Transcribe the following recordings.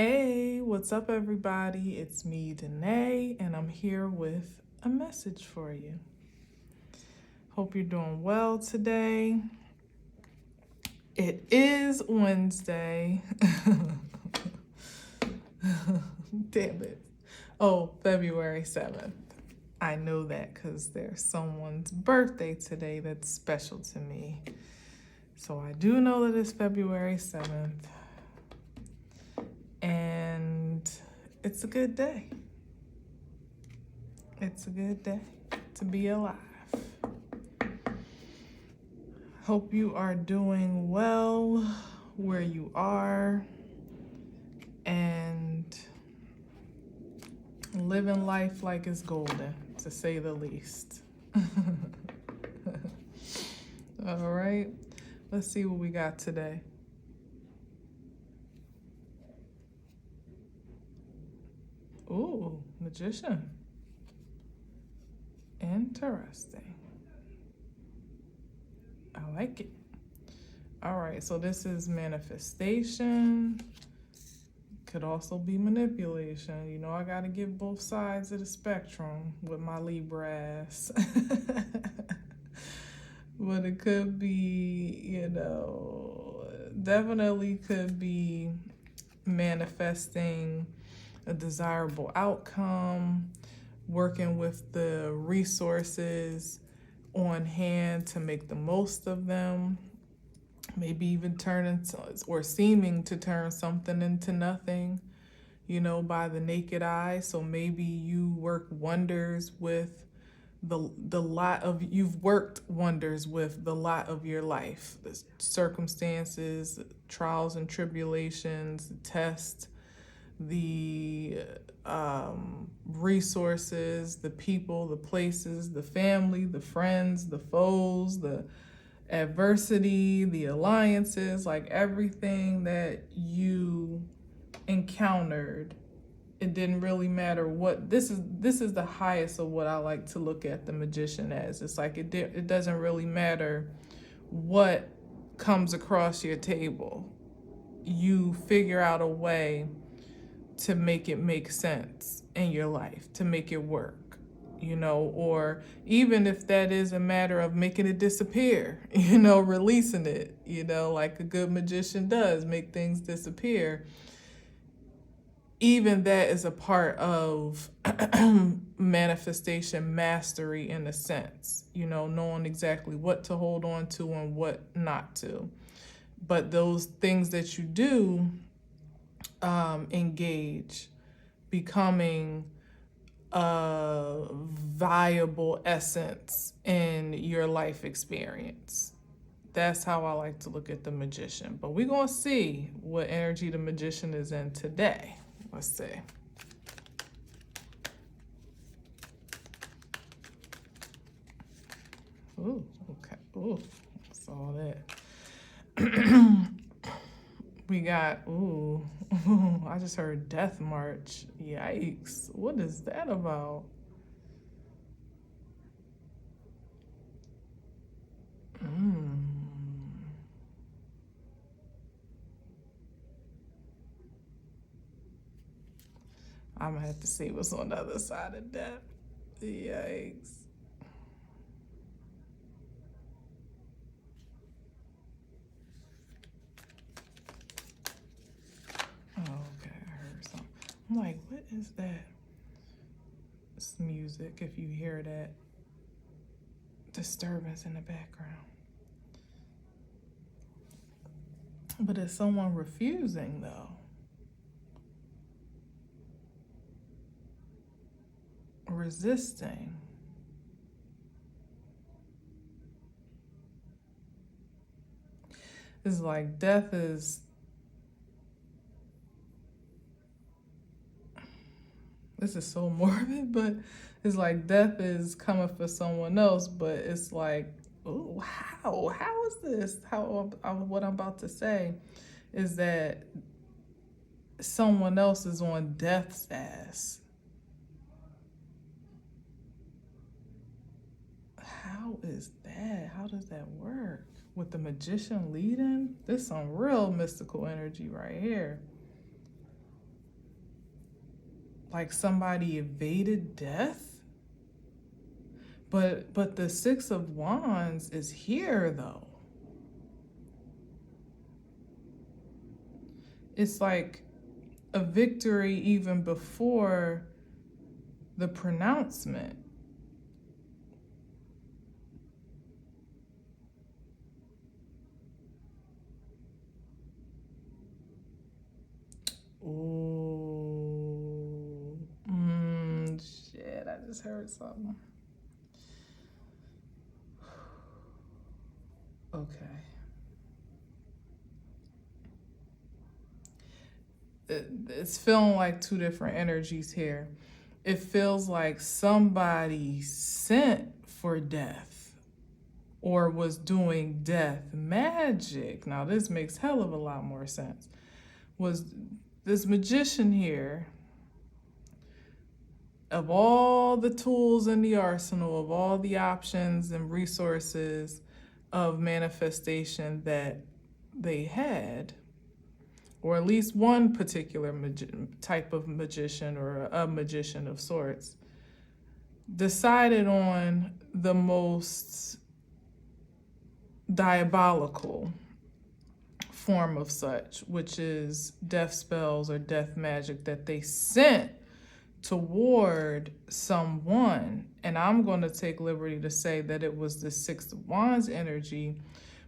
Hey, what's up, everybody? It's me, Danae, and I'm here with a message for you. Hope you're doing well today. It is Wednesday. Damn it. Oh, February 7th. I know that because there's someone's birthday today that's special to me. So I do know that it's February 7th. And it's a good day. It's a good day to be alive. Hope you are doing well where you are and living life like it's golden, to say the least. All right, let's see what we got today. Ooh, Magician. Interesting. I like it. All right, so this is manifestation. Could also be manipulation. You know, I got to give both sides of the spectrum with my Libras. But it could be, definitely could be manifesting a desirable outcome, working with the resources on hand to make the most of them, maybe even turning or seeming to turn something into nothing, by the naked eye. So maybe you work wonders with you've worked wonders with the lot of your life, the circumstances, trials and tribulations, the tests, the resources, the people, the places, the family, the friends, the foes, the adversity, the alliances, like everything that you encountered. It didn't really matter what this is the highest of what I like to look at the Magician as. It's like it doesn't really matter what comes across your table. You figure out a way to make it make sense in your life, to make it work, or even if that is a matter of making it disappear, releasing it, like a good magician does, make things disappear. Even that is a part of manifestation mastery in a sense, knowing exactly what to hold on to and what not to. But those things that you do engage, becoming a viable essence in your life experience. That's how I like to look at the Magician. But we're going to see what energy the Magician is in today. Let's see. Ooh, okay. Ooh, saw that. We got, I just heard Death March. Yikes. What is that about? I'm gonna have to see what's on the other side of that. Yikes. Oh, okay, I heard something. I'm like, what is that? It's music, if you hear that disturbance in the background. But it's someone refusing, though. Resisting. It's like death is, this is so morbid, but it's like death is coming for someone else, but it's like, oh, how is this? What I'm about to say is that someone else is on death's ass. How is that? How does that work? With the Magician leading? This is some real mystical energy right here. like somebody evaded death. But the Six of Wands is here though. It's like a victory even before the pronouncement. Ooh. Shit, I just heard something. Okay. It's feeling like two different energies here. It feels like somebody sent for death or was doing death magic. Now, this makes hell of a lot more sense. Was this magician here, of all the tools in the arsenal, of all the options and resources of manifestation that they had, or at least one particular type of magician or a magician of sorts, decided on the most diabolical form of such, which is death spells or death magic that they sent toward someone. And I'm going to take liberty to say that it was the Six of Wands energy,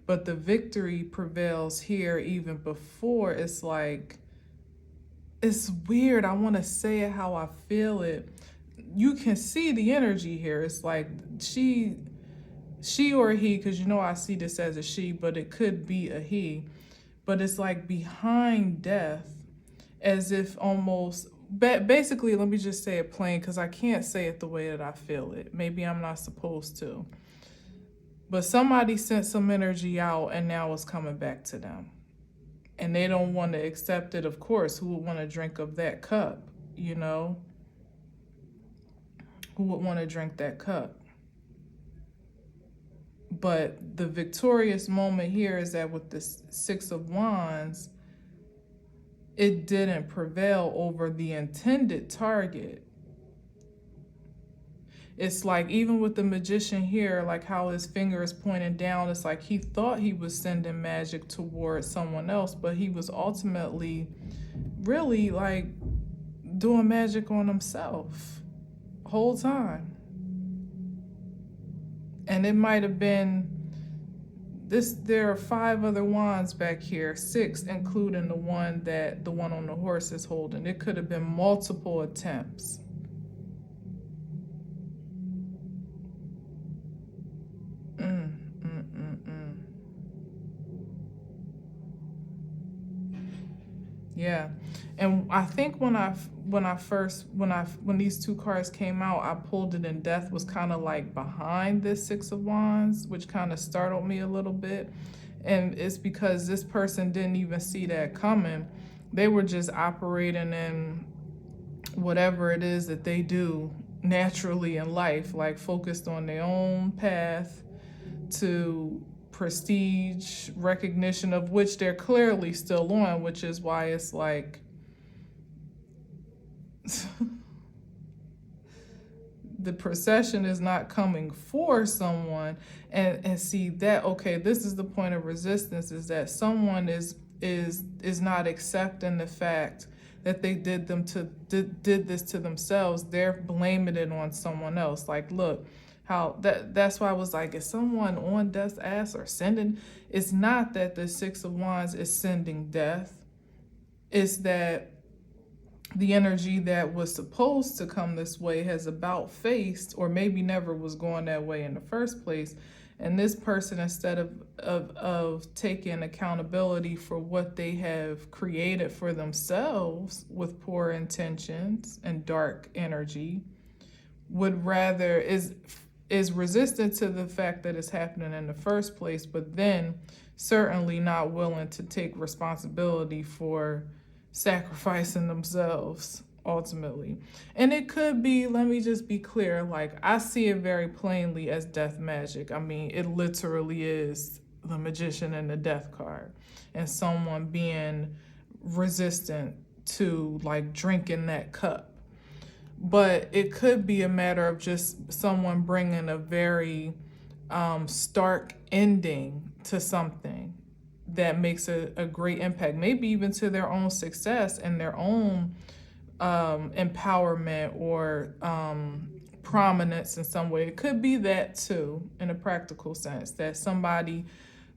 but the victory prevails here even before. It's like, it's weird. I want to say it how I feel it. You can see the energy here. It's like she or he, because you know I see this as a she, but it could be a he. But it's like behind death, as if almost, basically, let me just say it plain, because I can't say it the way that I feel it. Maybe I'm not supposed to. But somebody sent some energy out and now it's coming back to them. And they don't want to accept it, of course. Who would want to drink of that cup, you know? Who would want to drink that cup? But the victorious moment here is that with the Six of Wands, it didn't prevail over the intended target. It's like, even with the magician here, like how his finger is pointing down, it's like he thought he was sending magic towards someone else, but he was ultimately really like doing magic on himself the whole time. And it might have been this, there are 5 other wands back here, 6 including the one on the horse is holding. It could have been multiple attempts. Yeah. And I think when these two cards came out, I pulled it and death was kind of like behind this Six of Wands, which kind of startled me a little bit. And it's because this person didn't even see that coming. They were just operating in whatever it is that they do naturally in life, like focused on their own path to prestige, recognition, of which they're clearly still on, which is why it's like the procession is not coming for someone. And see that, okay, this is the point of resistance, is that someone is not accepting the fact that they did this to themselves. They're blaming it on someone else. Like, look, how that's why I was like, is someone on death's ass or sending? It's not that the Six of Wands is sending death. It's that the energy that was supposed to come this way has about faced, or maybe never was going that way in the first place. And this person, instead of taking accountability for what they have created for themselves with poor intentions and dark energy, would rather is resistant to the fact that it's happening in the first place, but then certainly not willing to take responsibility for sacrificing themselves ultimately. And it could be, let me just be clear, like I see it very plainly as death magic. I mean, it literally is the magician and the death card, and someone being resistant to like drinking that cup. but it could be a matter of just someone bringing a very stark ending to something that makes a great impact, maybe even to their own success and their own empowerment or prominence in some way. It could be that too, in a practical sense, that somebody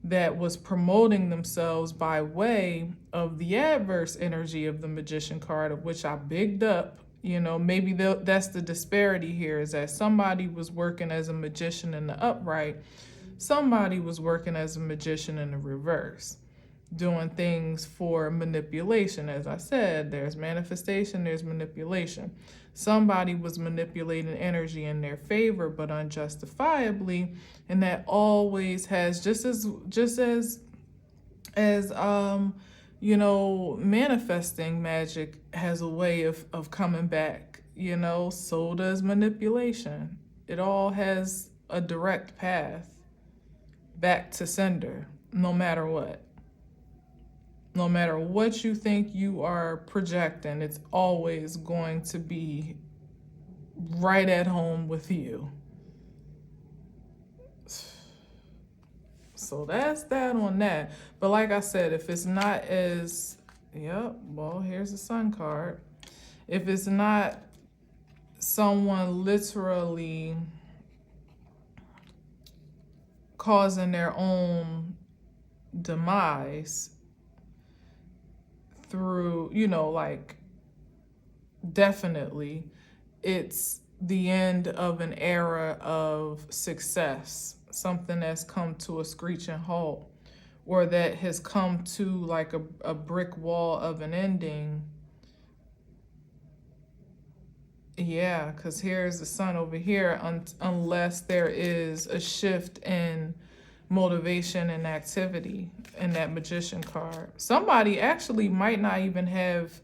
that was promoting themselves by way of the adverse energy of the Magician card, of which I bigged up. You know, maybe that's the disparity here, is that somebody was working as a magician in the upright, somebody was working as a magician in the reverse, doing things for manipulation. As I said, there's manifestation, there's manipulation. Somebody was manipulating energy in their favor, but unjustifiably, and that always has, just as you know, manifesting magic has a way of coming back, you know, so does manipulation. It all has a direct path back to sender, no matter what. No matter what you think you are projecting, it's always going to be right at home with you. So that's that on that. But like I said, if it's not as, yep, well, here's the Sun card. If it's not someone literally causing their own demise through, you know, like, definitely it's the end of an era of success, something that's come to a screeching halt, or that has come to like a brick wall of an ending. Yeah, because here's the Sun over here, unless there is a shift in motivation and activity in that Magician card. Somebody actually might not even have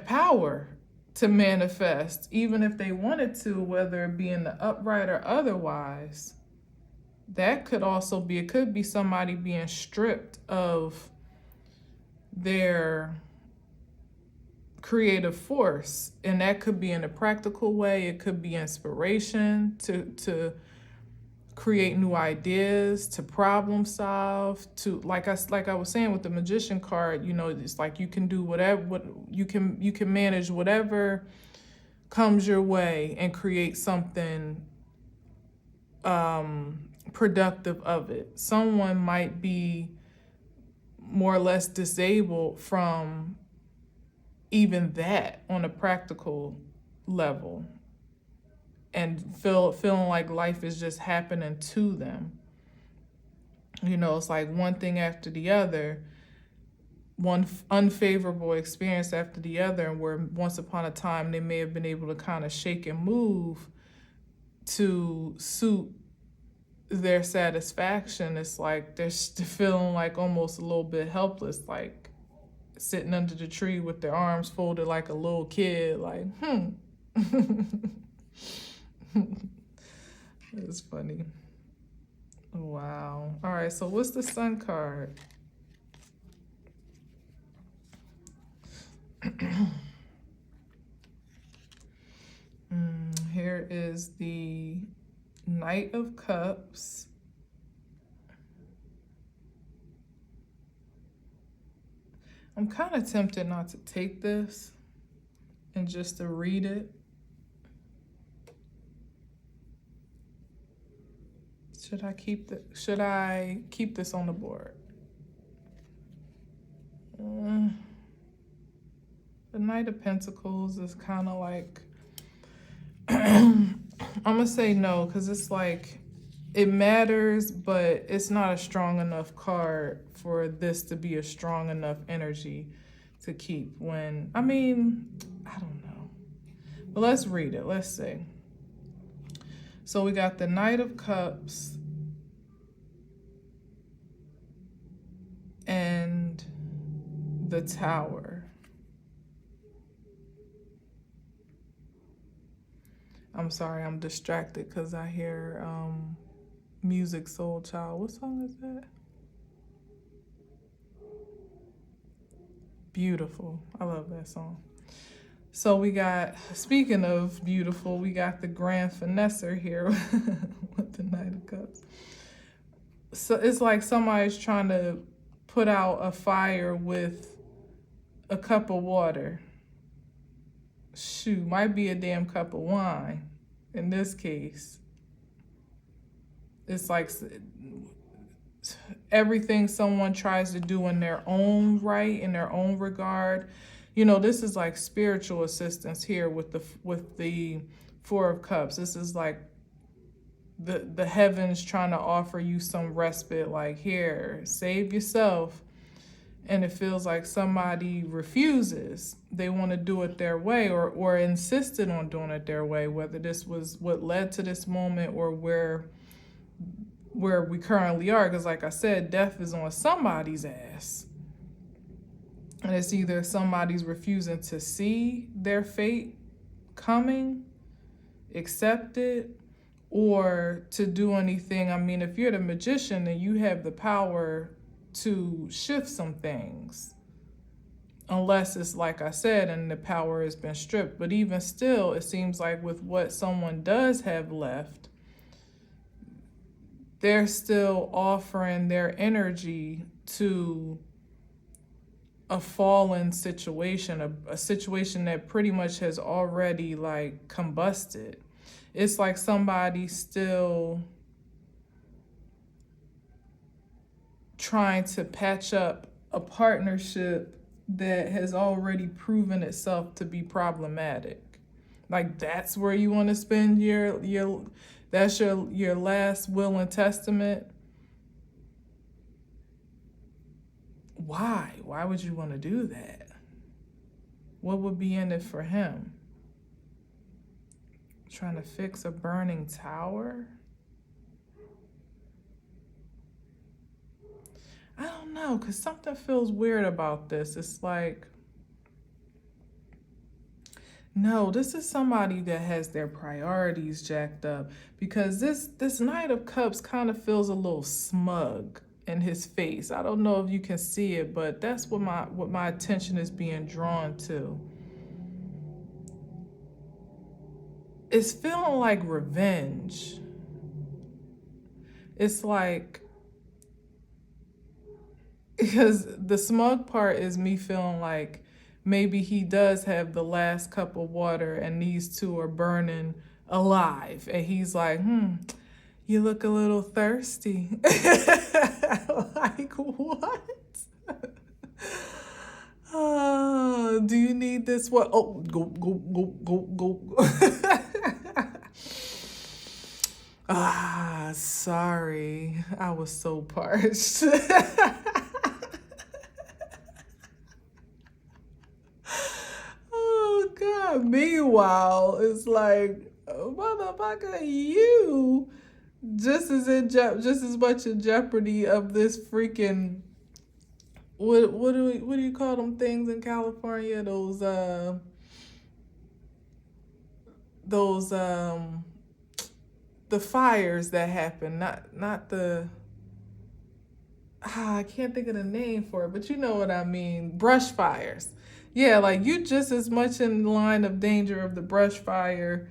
power to manifest, even if they wanted to, whether it be in the upright or otherwise. That could also be, it could be somebody being stripped of their creative force, and that could be in a practical way. It could be inspiration to create new ideas, to problem solve, to like I was saying with the Magician card, you know, it's like you can do whatever, you can manage whatever comes your way and create something productive of it. Someone might be more or less disabled from even that on a practical level, and feeling like life is just happening to them. You know, it's like one thing after the other, one unfavorable experience after the other, and where once upon a time they may have been able to kind of shake and move to suit their satisfaction. It's like they're feeling like almost a little bit helpless, like sitting under the tree with their arms folded like a little kid, like, It's funny. Wow. All right, so what's the Sun card? Here is the Knight of Cups. I'm kind of tempted not to take this and just to read it. Should I keep this on the board? The Knight of Pentacles is kind of like, I'm gonna say no, because it's like, it matters, but it's not a strong enough card for this to be a strong enough energy to keep when, I mean, I don't know. But let's read it, let's see. So we got the Knight of Cups and the Tower. I'm sorry, I'm distracted because I hear music, Soul Child. What song is that? Beautiful. I love that song. So we got, speaking of beautiful, we got the Grand Finesser here with the Knight of Cups. So it's like somebody's trying to put out a fire with a cup of water. Shoot, might be a damn cup of wine in this case. It's like everything someone tries to do in their own right, in their own regard. You know, this is like spiritual assistance here with the Four of Cups. This is like the heavens trying to offer you some respite, like, here, save yourself. And it feels like somebody refuses. They want to do it their way, or insisted on doing it their way, whether this was what led to this moment or where we currently are. Because like I said, death is on somebody's ass. And it's either somebody's refusing to see their fate coming, accept it, or to do anything. I mean, if you're the magician, then you have the power to shift some things. Unless it's like I said, and the power has been stripped. But even still, it seems like with what someone does have left, they're still offering their energy to a fallen situation, a situation that pretty much has already like combusted. It's like somebody still trying to patch up a partnership that has already proven itself to be problematic. Like, that's where you want to spend your last will and testament. Why? Why would you want to do that? What would be in it for him? Trying to fix a burning tower? I don't know, because something feels weird about this. It's like, no, this is somebody that has their priorities jacked up, because this Knight of Cups kind of feels a little smug in his face. I don't know if you can see it, but that's what my attention is being drawn to. It's feeling like revenge. It's like, because the smug part is me feeling like maybe he does have the last cup of water and these two are burning alive. And he's like, you look a little thirsty. Like, what? Do you need this? What? Oh, go. Sorry. I was so parched. Oh, God. Meanwhile, it's like, motherfucker, you just as much in jeopardy of this freaking, what do you call them things in California? Those the fires that happen, not the, I can't think of the name for it, but you know what I mean, brush fires. Yeah, like, you just as much in line of danger of the brush fire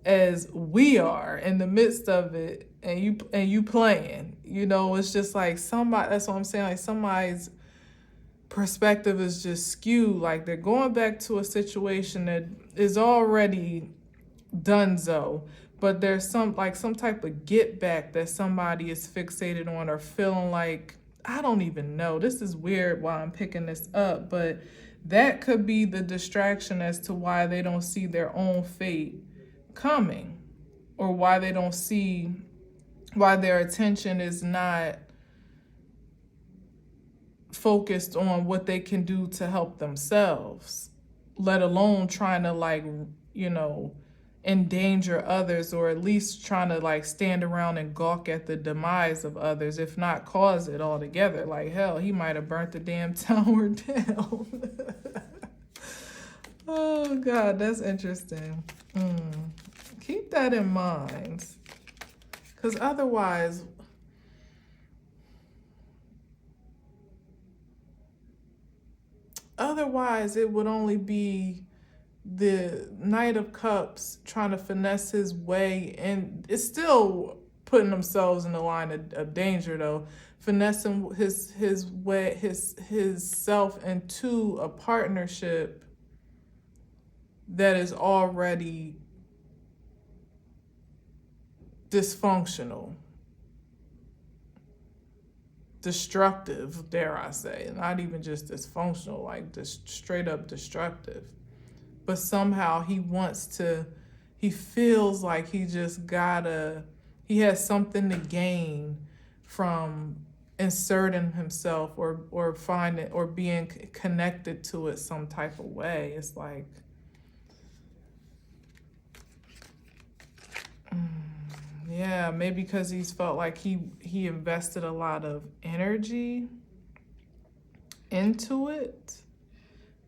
as we are in the midst of it, and you playing. You know, it's just like somebody, that's what I'm saying, like somebody's perspective is just skewed. Like, they're going back to a situation that is already donezo, but there's some type of get back that somebody is fixated on, or feeling like, I don't even know. This is weird why I'm picking this up, but that could be the distraction as to why they don't see their own fate coming, or why they don't see, why their attention is not focused on what they can do to help themselves, let alone trying to, like, you know, endanger others, or at least trying to, like, stand around and gawk at the demise of others, if not cause it altogether. Like, hell, he might have burnt the damn tower down. Oh, God, that's interesting. Keep that in mind, because otherwise it would only be the Knight of Cups trying to finesse his way, and it's still putting themselves in the line of danger though, finessing his way his self into a partnership that is already dysfunctional, destructive, dare I say, not even just dysfunctional, like just straight up destructive. But somehow he feels like he has something to gain from inserting himself or finding or being connected to it some type of way. It's like, yeah, maybe because he's felt like he invested a lot of energy into it,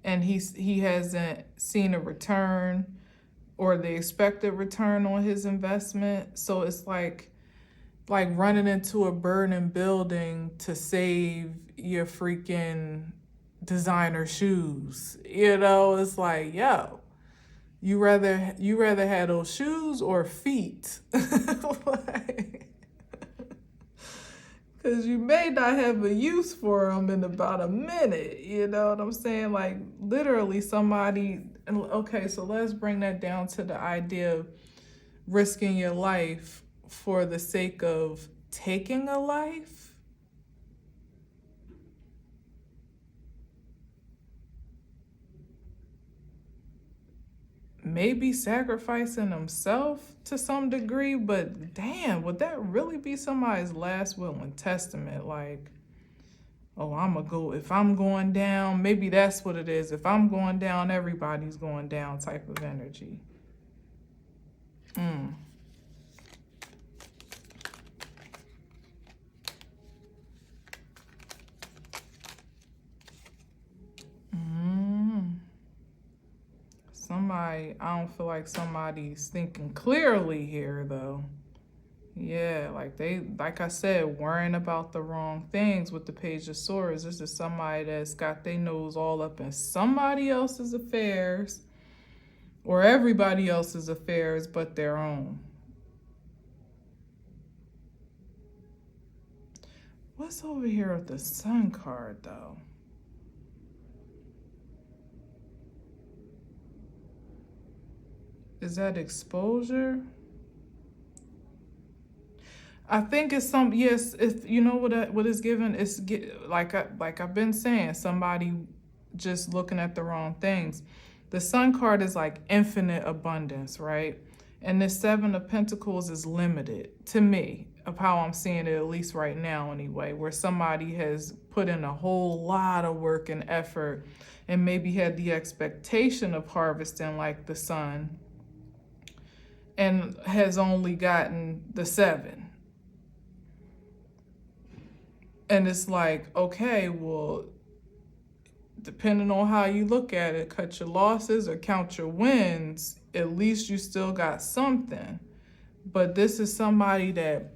and he hasn't seen a return or the expected return on his investment. So it's like running into a burning building to save your freaking designer shoes. It's like, yo, you rather have those shoes or feet? Like, because you may not have a use for them in about a minute. You know what I'm saying? Like, literally somebody, okay, so let's bring that down to the idea of risking your life for the sake of taking a life. Maybe sacrificing himself to some degree, but damn, would that really be somebody's last will and testament? Like, oh, if I'm going down, maybe that's what it is. If I'm going down, everybody's going down type of energy. I don't feel like somebody's thinking clearly here though. Yeah, like I said, worrying about the wrong things with the Page of Swords. This is somebody that's got their nose all up in somebody else's affairs or everybody else's affairs but their own. What's over here with the Sun card though? Is that exposure? I think it's yes, it's, you know what is given is like I've been saying, somebody just looking at the wrong things. The Sun card is like infinite abundance, right? And the Seven of Pentacles is limited to me, of how I'm seeing it, at least right now anyway, where somebody has put in a whole lot of work and effort and maybe had the expectation of harvesting like the Sun and has only gotten the Seven. And it's like, okay, well, depending on how you look at it, cut your losses or count your wins, at least you still got something. But this is somebody that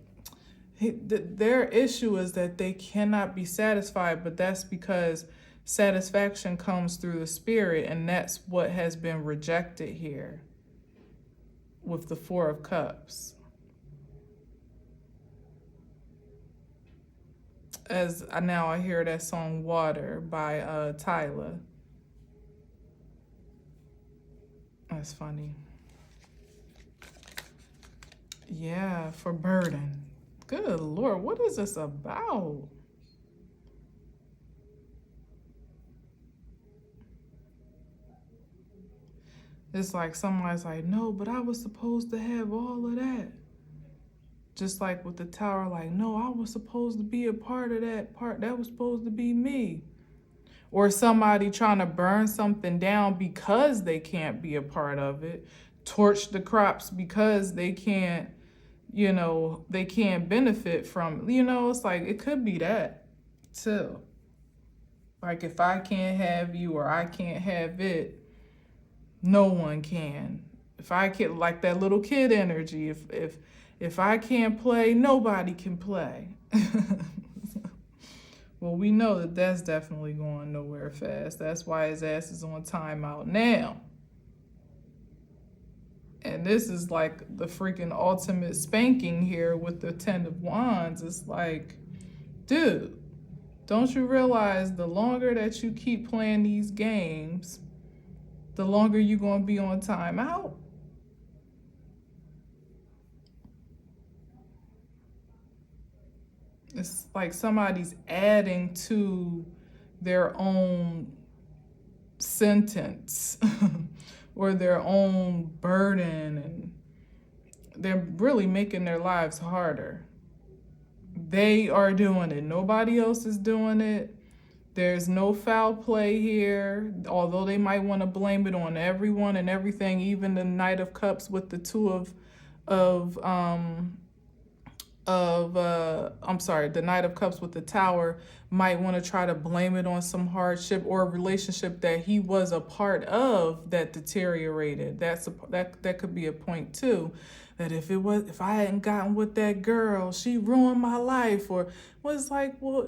their issue is that they cannot be satisfied, but that's because satisfaction comes through the spirit, and that's what has been rejected here with the Four of Cups. As now I hear that song Water by Tyler. That's funny. Yeah, for burden. Good Lord, what is this about? It's like somebody's like, no, but I was supposed to have all of that. Just like with the Tower, like, no, I was supposed to be a part of that part. That was supposed to be me. Or somebody trying to burn something down because they can't be a part of it. Torch the crops because they can't, they can't benefit from, it's like, it could be that too. Like, if I can't have you or I can't have it, no one can. If I can, like that little kid energy, if I can't play, nobody can play. Well, we know that that's definitely going nowhere fast. That's why his ass is on timeout now. And this is like the freaking ultimate spanking here with the Ten of Wands. It's like, dude, don't you realize the longer that you keep playing these games, the longer you're going to be on timeout? It's like somebody's adding to their own sentence or their own burden, and they're really making their lives harder. They are doing it. Nobody else is doing it. There's no foul play here, although they might want to blame it on everyone and everything, even the Knight of Cups with the two of I'm sorry, the Knight of Cups with the Tower might want to try to blame it on some hardship or a relationship that he was a part of that deteriorated. That could be a point too. That if I hadn't gotten with that girl, she ruined my life, or was like, well,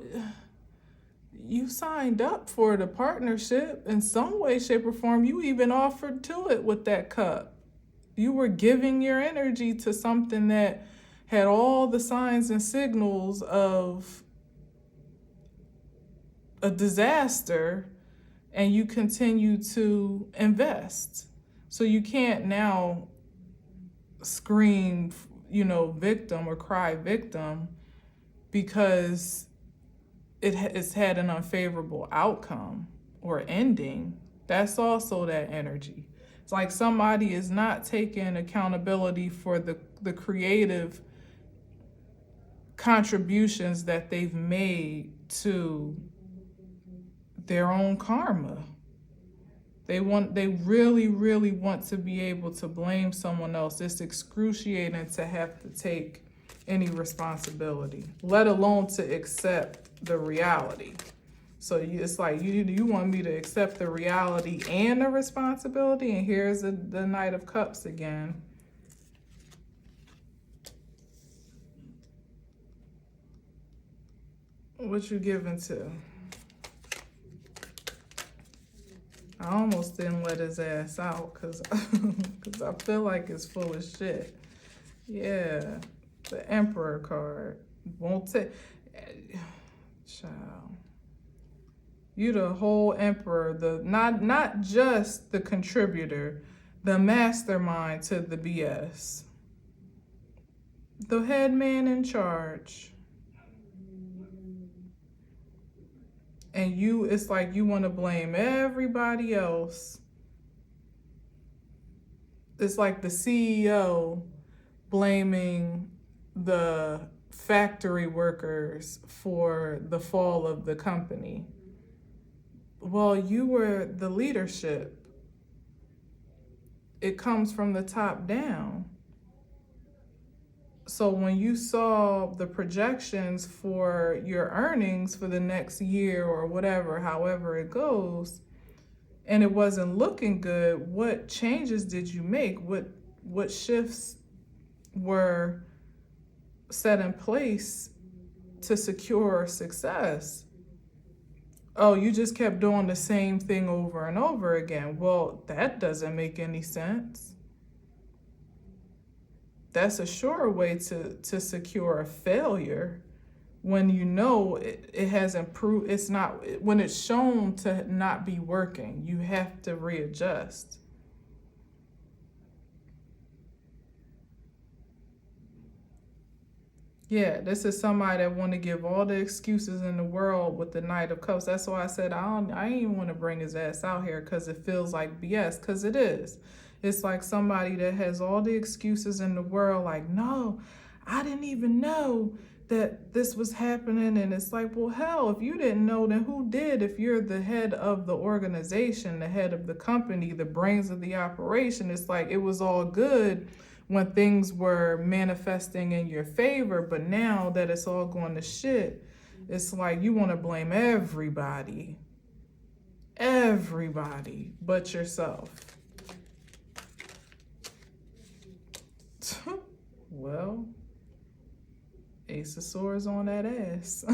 you signed up for the partnership in some way, shape, or form. You even offered to it with that cup. You were giving your energy to something that had all the signs and signals of a disaster, and you continue to invest. So you can't now scream, victim or cry victim because it's had an unfavorable outcome or ending. That's also that energy. It's like somebody is not taking accountability for the creative contributions that they've made to their own karma. They really, really want to be able to blame someone else. It's excruciating to have to take any responsibility, let alone to accept the reality. So it's like, you want me to accept the reality and the responsibility? And here's the Knight of Cups again. What you giving to? I almost didn't let his ass out because I feel like it's full of shit. Yeah, the Emperor card won't take. Child, you the whole Emperor, the not just the contributor, the mastermind to the BS, the head man in charge. And it's like you want to blame everybody else. It's like the CEO blaming the factory workers for the fall of the company. Well, you were the leadership. It comes from the top down. So when you saw the projections for your earnings for the next year or whatever, however it goes, and it wasn't looking good, what changes did you make? What shifts were set in place to secure success? Oh, you just kept doing the same thing over and over again. Well, that doesn't make any sense. That's a sure way to secure a failure when you know it hasn't proved, it's not, when it's shown to not be working, you have to readjust. Yeah, this is somebody that want to give all the excuses in the world with the Knight of Cups. That's why I said I ain't even want to bring his ass out here, because it feels like BS, because it is. It's like somebody that has all the excuses in the world, like, no, I didn't even know that this was happening. And it's like, well, hell, if you didn't know, then who did? If you're the head of the organization, the head of the company, the brains of the operation, it's like it was all good when things were manifesting in your favor. But now that it's all going to shit, it's like you want to blame everybody but yourself. Well, Ace of Swords on that ass.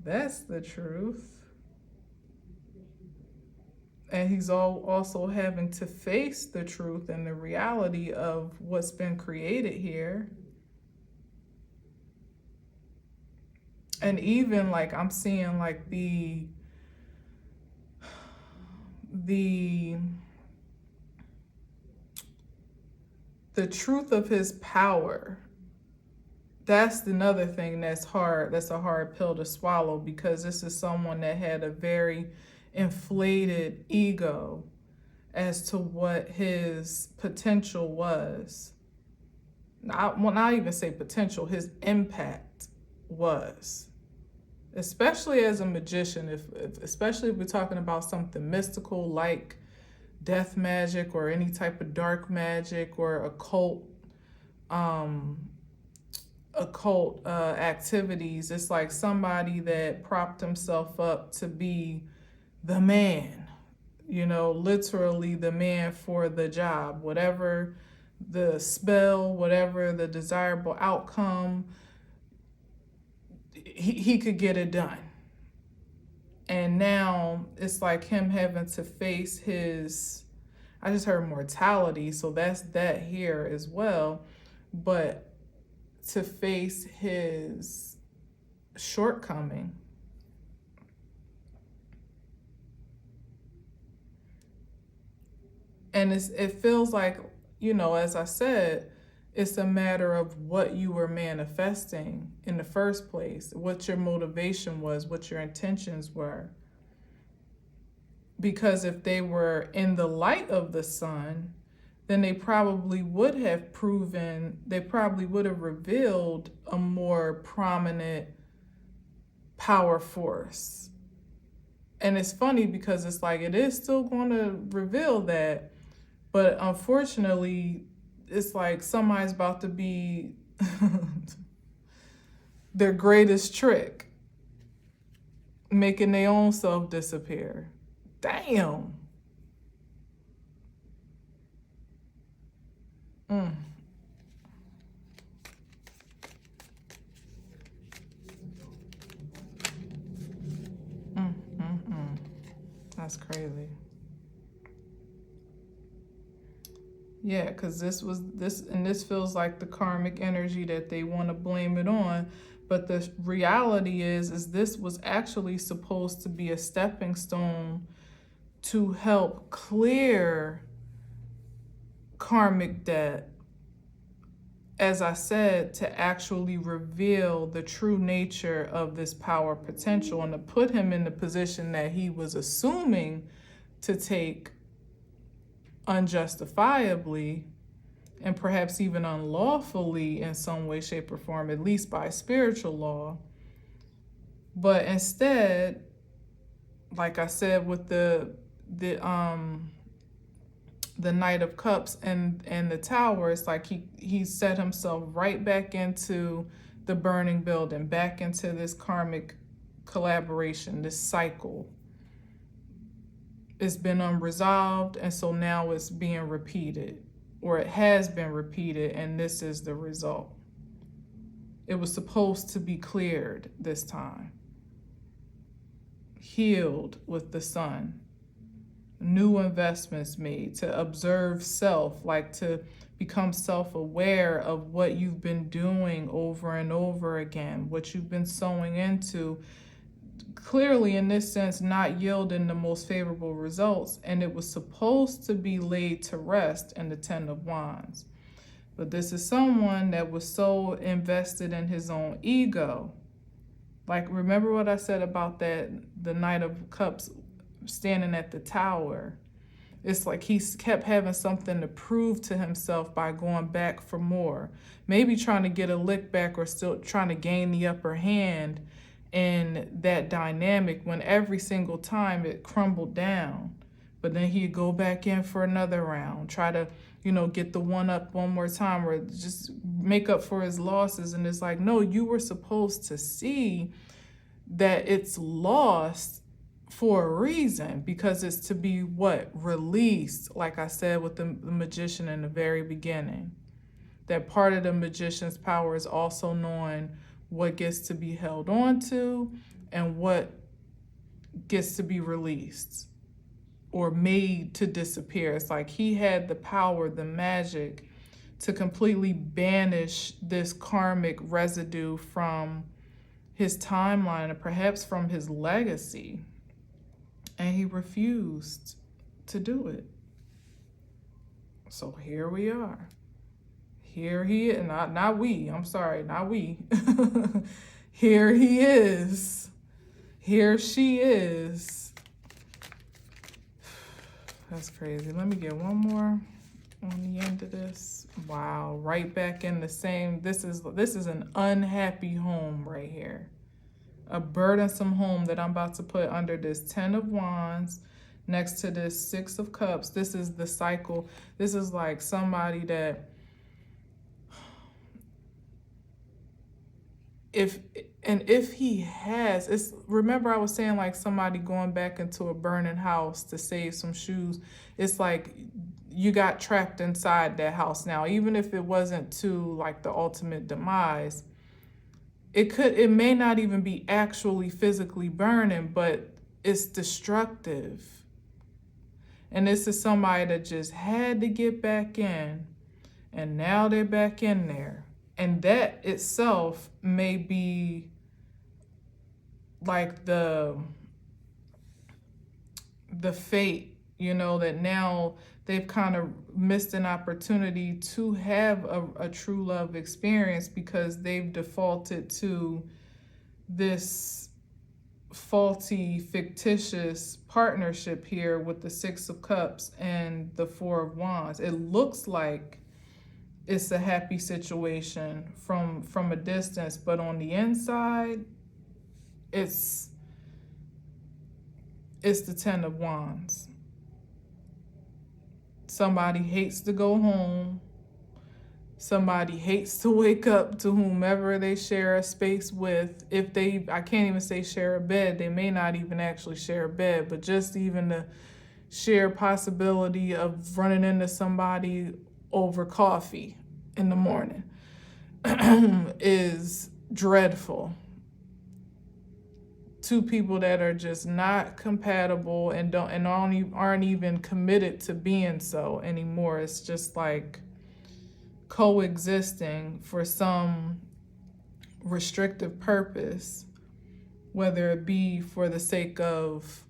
That's the truth. And he's also having to face the truth and the reality of what's been created here. And even like I'm seeing like the truth of his power. That's another thing that's hard. That's a hard pill to swallow, because this is someone that had a very inflated ego as to what his potential was. Not even say potential, his impact was. Especially as a magician, especially if we're talking about something mystical like death magic or any type of dark magic or occult activities. It's like somebody that propped himself up to be the man, literally the man for the job, whatever the spell, whatever the desirable outcome, he could get it done. And now it's like him having to face I just heard mortality, so that's that here as well, but to face his shortcoming. And it feels like, as I said, it's a matter of what you were manifesting in the first place, what your motivation was, what your intentions were. Because if they were in the light of the sun, then they probably would have revealed a more prominent power force. And it's funny because it's like it is still going to reveal that, but unfortunately, it's like somebody's about to be their greatest trick, making their own self disappear. Damn. That's crazy. Yeah, because this feels like the karmic energy that they want to blame it on. But the reality is this was actually supposed to be a stepping stone to help clear karmic debt, as I said, to actually reveal the true nature of this power potential and to put him in the position that he was assuming to take unjustifiably and perhaps even unlawfully in some way, shape, or form, at least by spiritual law. But instead, like I said, with the Knight of Cups and the Tower, it's like he set himself right back into the burning building, back into this karmic collaboration, this cycle. It's been unresolved, and so now it's being repeated, or it has been repeated, and this is the result. It was supposed to be cleared this time, healed with the sun, new investments made, to observe self, like to become self-aware of what you've been doing over and over again, what you've been sowing into, clearly in this sense not yielding the most favorable results, and it was supposed to be laid to rest in the Ten of Wands. But this is someone that was so invested in his own ego. Like, remember what I said about the Knight of Cups standing at the Tower? It's like he kept having something to prove to himself by going back for more. Maybe trying to get a lick back, or still trying to gain the upper hand in that dynamic, when every single time it crumbled down. But then he'd go back in for another round, try to, get the one up one more time, or just make up for his losses. And it's like, no, you were supposed to see that it's lost for a reason, because it's to be released, like I said with the magician in the very beginning. That part of the magician's power is also knowing what gets to be held on to and what gets to be released, or made to disappear. It's like he had the power, the magic to completely banish this karmic residue from his timeline and perhaps from his legacy. And he refused to do it. So here we are. Here he is, not we, I'm sorry, not we. Here he is. Here she is. That's crazy. Let me get one more on the end of this. Wow, right back in the same. This is an unhappy home right here. A burdensome home that I'm about to put under this 10 of Wands next to this 6 of Cups. This is the cycle. This is like somebody that if he has, it's, remember I was saying like somebody going back into a burning house to save some shoes. It's like you got trapped inside that house now, even if it wasn't to like the ultimate demise. It may not even be actually physically burning, but it's destructive. And this is somebody that just had to get back in, and now they're back in there. And that itself may be like the fate, you know, that now they've kind of missed an opportunity to have a true love experience because they've defaulted to this faulty, fictitious partnership here with the 6 of Cups and the 4 of Wands. It looks like it's a happy situation from a distance, but on the inside, it's the 10 of Wands. Somebody hates to go home. Somebody hates to wake up to whomever they share a space with. If they, I can't even say share a bed, they may not even actually share a bed, but just even the sheer possibility of running into somebody over coffee in the morning is dreadful. Two people that are just not compatible and aren't even committed to being so anymore. It's just like coexisting for some restrictive purpose, whether it be for the sake of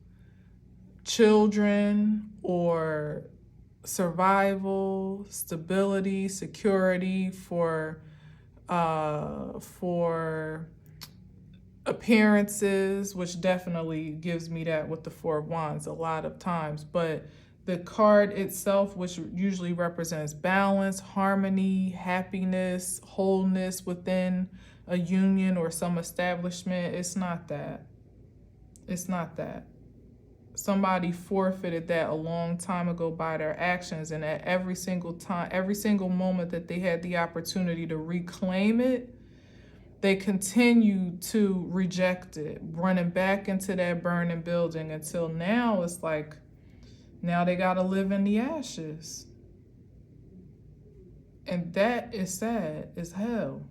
children or survival, stability, security, for appearances, which definitely gives me that with the 4 of Wands a lot of times. But the card itself, which usually represents balance, harmony, happiness, wholeness within a union or some establishment, it's not that. It's not that. Somebody forfeited that a long time ago by their actions, and at every single time, every single moment that they had the opportunity to reclaim it, they continue to reject it, running back into that burning building until now it's like, now they gotta live in the ashes. And that is sad as hell.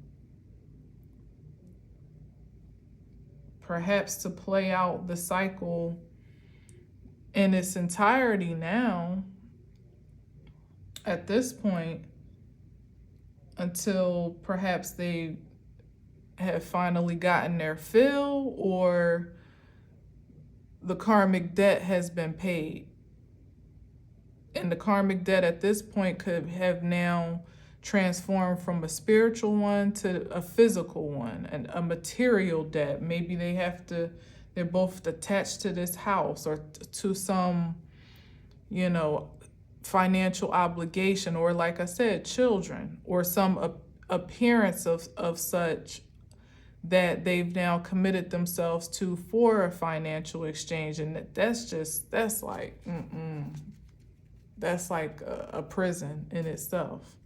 Perhaps to play out the cycle in its entirety now, at this point, until perhaps they have finally gotten their fill or the karmic debt has been paid. And the karmic debt at this point could have now transformed from a spiritual one to a physical one, and a material debt. Maybe they're both attached to this house or to some, you know, financial obligation, or like I said, children, or some appearance of such that they've now committed themselves to for a financial exchange. And that's like a prison in itself.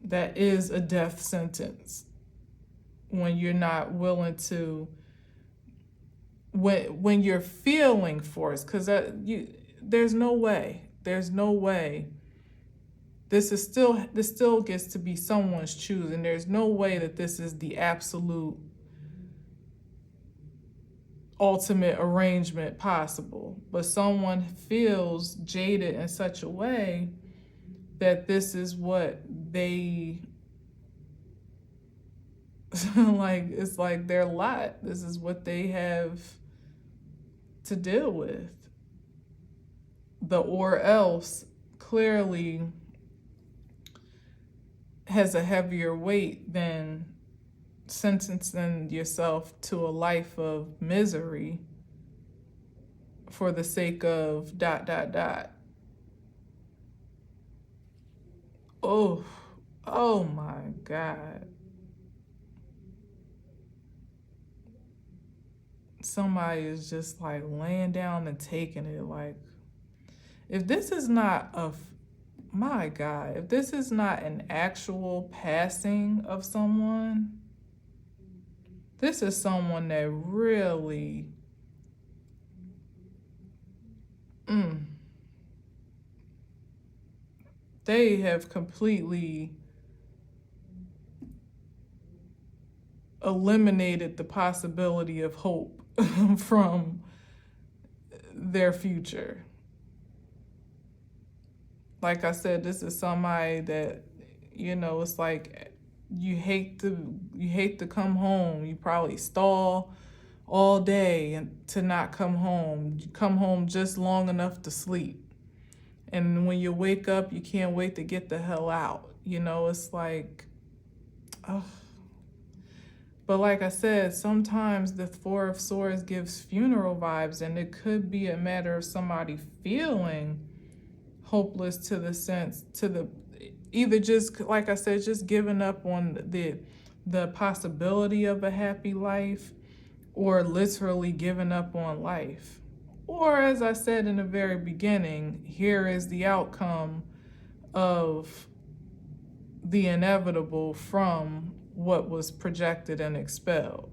That is a death sentence when you're not willing to, when you're feeling forced, because there's no way. This still gets to be someone's choosing. There's no way that this is the absolute ultimate arrangement possible. But someone feels jaded in such a way that this is what they like, it's like their lot. This is what they have to deal with. The or else clearly has a heavier weight than sentencing yourself to a life of misery for the sake of ... Oh my God. Somebody is just like laying down and taking it. Like, if this is not my God, if this is not an actual passing of someone, this is someone that really, they have completely eliminated the possibility of hope from their future. Like I said, this is somebody that, it's like you hate to come home. You probably stall all day and to not come home. You come home just long enough to sleep. And when you wake up, you can't wait to get the hell out. It's like, oh. But like I said, sometimes the Four of Swords gives funeral vibes, and it could be a matter of somebody feeling hopeless to the either just, like I said, just giving up on the possibility of a happy life, or literally giving up on life. Or, as I said in the very beginning, here is the outcome of the inevitable from what was projected and expelled.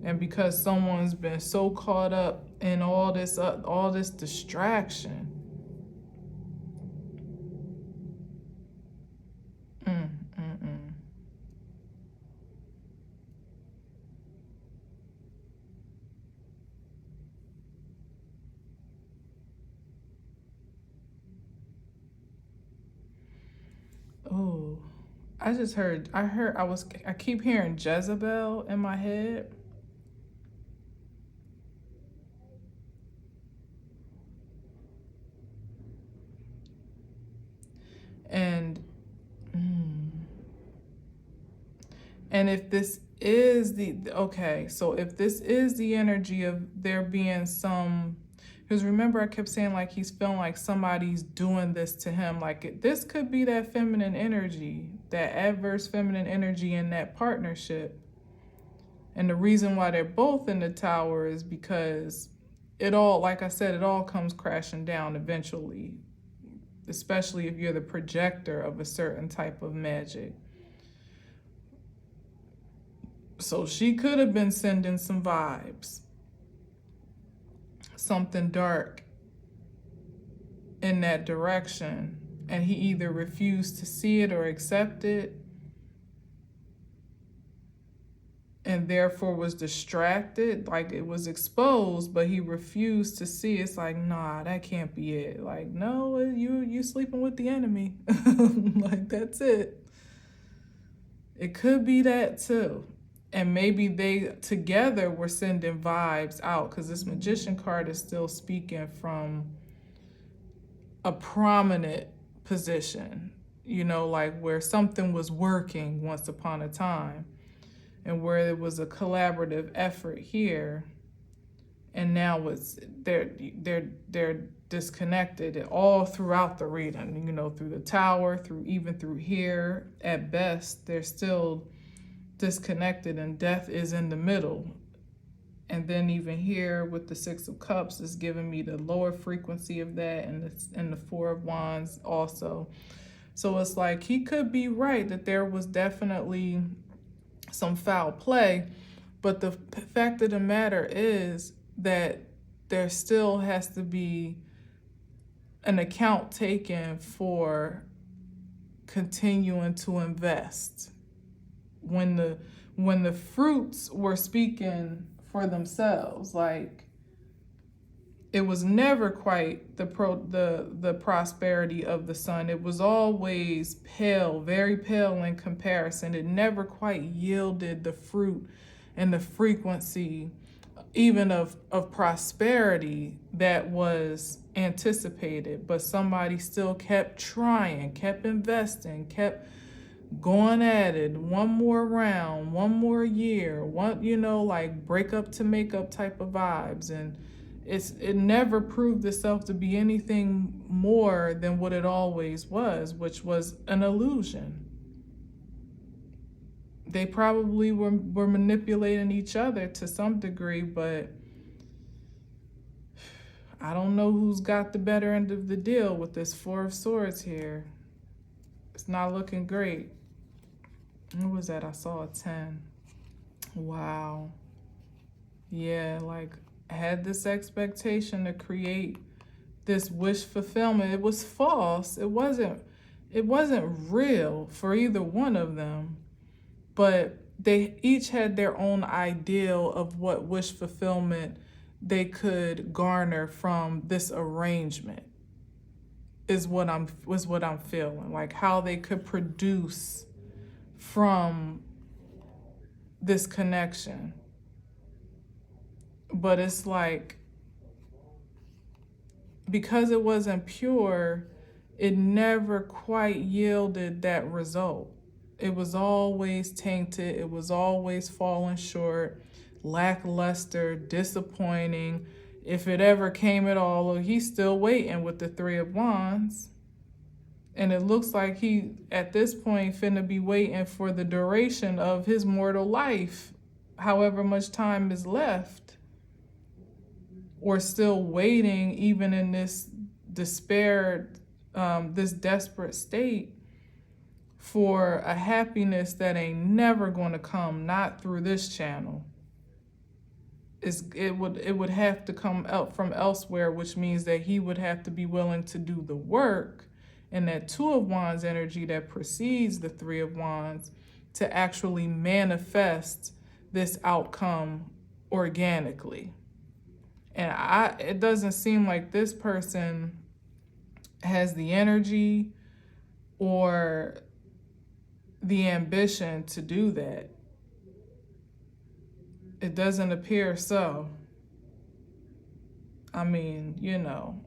And because someone's been so caught up in all this distraction, Oh, I keep hearing Jezebel in my head. And if this is if this is the energy of there being some, because remember I kept saying like he's feeling like somebody's doing this to him, like this could be that feminine energy, that adverse feminine energy in that partnership. And the reason why they're both in the Tower is because it all, like I said, it all comes crashing down eventually, especially if you're the projector of a certain type of magic. So she could have been sending some vibes, something dark in that direction, and he either refused to see it or accept it, and therefore was distracted. Like, it was exposed, but he refused to see. It's like, nah, that can't be it. Like, no, you sleeping with the enemy. Like, that's it. It could be that too. And maybe they together were sending vibes out, because this Magician card is still speaking from a prominent position, like where something was working once upon a time, and where it was a collaborative effort here, and now they're disconnected all throughout the reading, through the Tower, through here. At best, they're still disconnected, and death is in the middle. And then even here with the Six of Cups is giving me the lower frequency of that, and the Four of Wands also. So it's like he could be right that there was definitely some foul play, but the fact of the matter is that there still has to be an account taken for continuing to invest when when the fruits were speaking for themselves. Like, it was never quite the prosperity of the sun. It was always pale, very pale in comparison. It never quite yielded the fruit and the frequency even of prosperity that was anticipated. But somebody still kept trying, kept investing, kept going at it, one more round, one more year, one, like break up to make up type of vibes. And it never proved itself to be anything more than what it always was, which was an illusion. They probably were manipulating each other to some degree, but I don't know who's got the better end of the deal with this Four of Swords here. It's not looking great. What was that? I saw a 10. Wow. Yeah, like, I had this expectation to create this wish fulfillment. It was false. It wasn't real for either one of them. But they each had their own ideal of what wish fulfillment they could garner from this arrangement. Is what I'm feeling. Like, how they could produce from this connection. But it's like, because it wasn't pure, it never quite yielded that result. It was always tainted. It was always falling short, lackluster, disappointing. If it ever came at all, he's still waiting with the Three of Wands. And it looks like he, at this point, finna be waiting for the duration of his mortal life, however much time is left. Or still waiting, even in this despair, this desperate state, for a happiness that ain't never going to come, not through this channel. It would have to come out from elsewhere, which means that he would have to be willing to do the work, and that Two of Wands energy that precedes the Three of Wands to actually manifest this outcome organically. And it doesn't seem like this person has the energy or the ambition to do that. It doesn't appear so. I mean,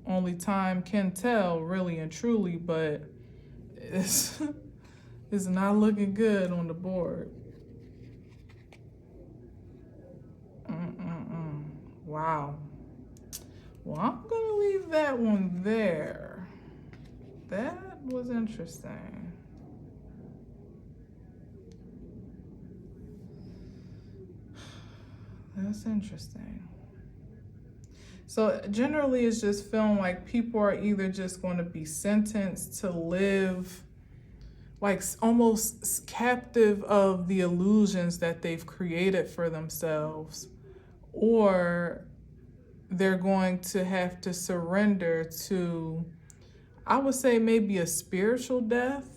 only time can tell, really and truly, but it's not looking good on the board. Wow. Well, I'm going to leave that one there. That was interesting. That's interesting. So generally, it's just feeling like people are either just going to be sentenced to live like almost captive of the illusions that they've created for themselves, or they're going to have to surrender to, I would say, maybe a spiritual death,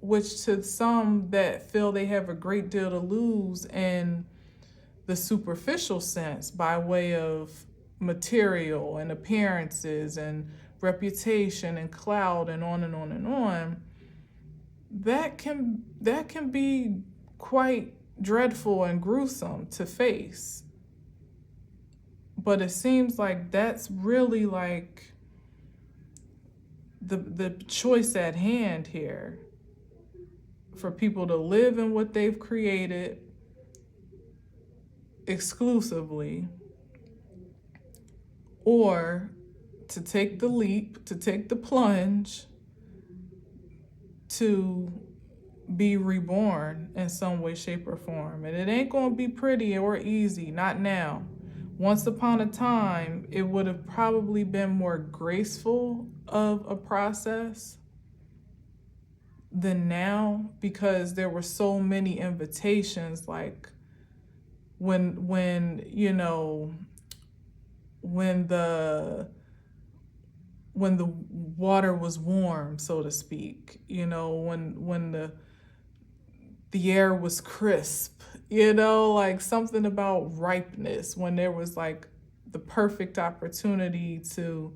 which to some that feel they have a great deal to lose in the superficial sense by way of material and appearances and reputation and clout and on and on and on, that can be quite dreadful and gruesome to face. But it seems like that's really like the choice at hand here, for people to live in what they've created exclusively, or to take the leap, to take the plunge, to be reborn in some way, shape, or form. And it ain't going to be pretty or easy, not now. Once upon a time, it would have probably been more graceful of a process than now, because there were so many invitations, like when the water was warm, so to speak, when the air was crisp, you know, like something about ripeness when there was like the perfect opportunity to,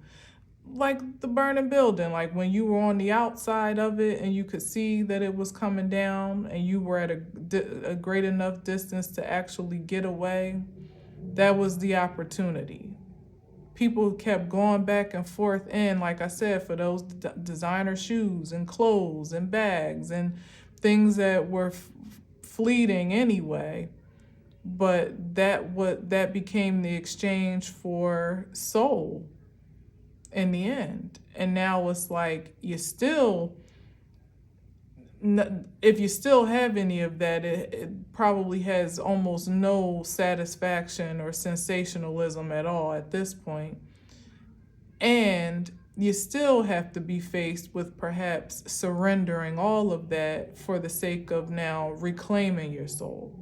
like the burning building, like when you were on the outside of it and you could see that it was coming down and you were at a great enough distance to actually get away, that was the opportunity. People kept going back and forth in, like I said, for those designer shoes and clothes and bags and things that were fleeting anyway. But that became the exchange for soul in the end. And now it's like if you still have any of that, it probably has almost no satisfaction or sensationalism at all at this point. And you still have to be faced with perhaps surrendering all of that for the sake of now reclaiming your soul.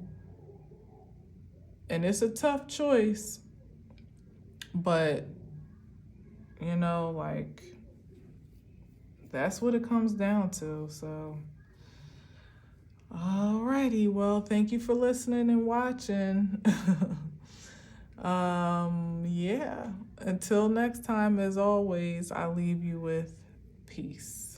And it's a tough choice, but you know, like, that's what it comes down to. So, alrighty, well, thank you for listening and watching. Yeah, until next time, as always, I leave you with peace.